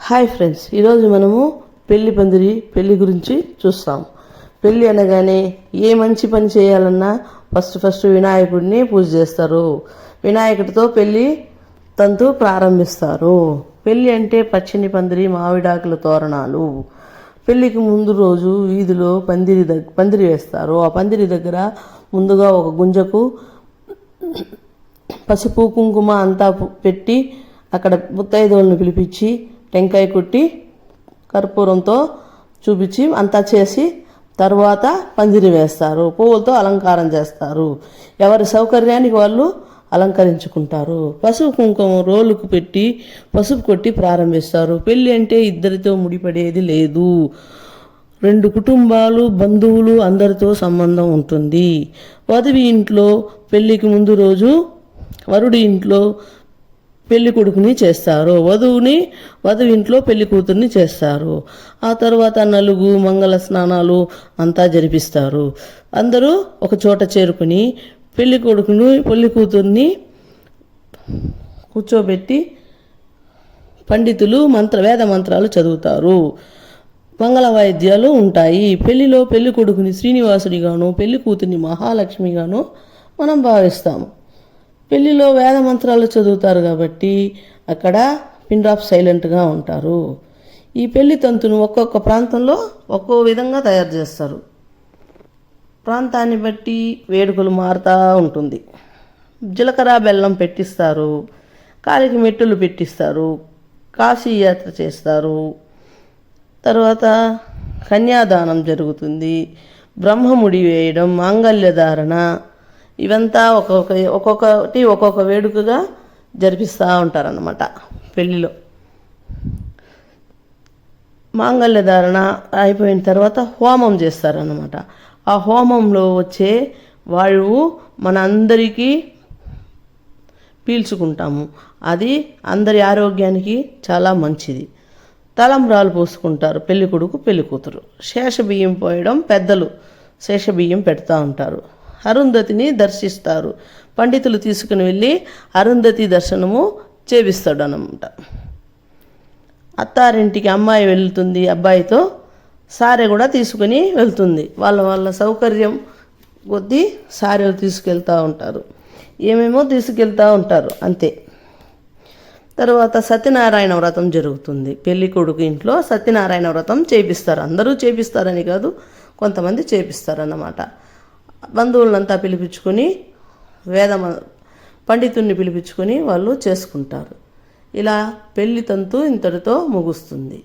Hi friends, ఈరోజు మనము పెళ్లి గురించి చూస్తాం. పెళ్ళి అనగానే ఏ మంచి పని చేయాలన్నా ఫస్ట్ వినాయకుడిని పూజ చేస్తారు. వినాయకుడితో పెళ్లి తంతు ప్రారంభిస్తారు. పెళ్ళి అంటే పచ్చని పందిరి, మామిడాకుల తోరణాలు. పెళ్లికి ముందు రోజు వీధిలో పందిరి వేస్తారు. ఆ పందిరి దగ్గర ముందుగా ఒక గుంజకు పసుపు కుంకుమ అంతా పెట్టి అక్కడ ముత్తైదువులను పిలిపించి టెంకాయ కొట్టి కర్పూరంతో చూపించి అంతా చేసి తర్వాత పందిరి వేస్తారు. పువ్వులతో అలంకారం చేస్తారు. ఎవరి సౌకర్యానికి వాళ్ళు అలంకరించుకుంటారు. పసుపు కుంకుమ రోలుకు పెట్టి పసుపు కొట్టి ప్రారంభిస్తారు. పెళ్ళి అంటే ఇద్దరితో ముడిపడేది లేదు. రెండు కుటుంబాలు, బంధువులు అందరితో సంబంధం ఉంటుంది. వధువు ఇంట్లో పెళ్లికి ముందు రోజు వరుడి ఇంట్లో పెళ్లి కొడుకుని చేస్తారు. వధువు ఇంట్లో పెళ్లి కూతుర్ని చేస్తారు. ఆ తర్వాత నలుగు, మంగళ స్నానాలు అంతా జరిపిస్తారు. అందరూ ఒక చోట చేరుకుని పెళ్లి కొడుకుని పెళ్లి కూతుర్ని కూర్చోబెట్టి పండితులు వేద మంత్రాలు చదువుతారు. మంగళ వాయిద్యాలు ఉంటాయి. పెళ్లిలో పెళ్లి కొడుకుని శ్రీనివాసుడిగాను, పెళ్లి కూతుర్ని మహాలక్ష్మిగాను మనం భావిస్తాము. పెళ్లిలో వేద మంత్రాలు చదువుతారు కాబట్టి అక్కడ పిన్ డ్రాప్ సైలెంట్గా ఉంటారు. ఈ పెళ్లి తంతును ఒక్కొక్క ప్రాంతంలో ఒక్కో విధంగా తయారు చేస్తారు. ప్రాంతాన్ని బట్టి వేడుకలు మారుతూ ఉంటుంది. జీలకర్ర బెల్లం పెట్టిస్తారు, కాలికి మెట్టులు పెట్టిస్తారు, కాశీ యాత్ర చేస్తారు. తర్వాత కన్యాదానం జరుగుతుంది, బ్రహ్మముడి వేయడం, మాంగళ్య ధారణ, ఇవంతా ఒక్కొక్క వేడుకగా జరిపిస్తూ ఉంటారన్నమాట. పెళ్ళిలో మాంగళ్య ధారణ అయిపోయిన తర్వాత హోమం చేస్తారన్నమాట. ఆ హోమంలో వచ్చే వాయువు మన అందరికీ పీల్చుకుంటాము. అది అందరి ఆరోగ్యానికి చాలా మంచిది. తలంబ్రాలు పోసుకుంటారు పెళ్లి కొడుకు పెళ్లి కూతురు. శేషబియ్యం పోయడం, పెద్దలు శేషబియ్యం పెడతా ఉంటారు. అరుంధతిని దర్శిస్తారు. పండితులు తీసుకుని వెళ్ళి అరుంధతి దర్శనము చేపిస్తాడు అన్నమాట. అత్తారింటికి అమ్మాయి వెళ్తుంది అబ్బాయితో, సారె కూడా తీసుకుని వెళ్తుంది. వాళ్ళ సౌకర్యం కొద్దీ సారెలు తీసుకెళ్తూ ఉంటారు, ఏమేమో తీసుకెళ్తూ ఉంటారు అంతే. తర్వాత సత్యనారాయణ వ్రతం జరుగుతుంది. పెళ్లి కొడుకు ఇంట్లో సత్యనారాయణ వ్రతం చేపిస్తారు. అందరూ చేపిస్తారని కాదు, కొంతమంది చేపిస్తారన్నమాట. బంధువులంతా పిలిపించుకొని పండితుడిని పిలిపించుకొని వాళ్ళు చేసుకుంటారు. ఇలా పెళ్లి తంతు ఇంతటితో ముగుస్తుంది.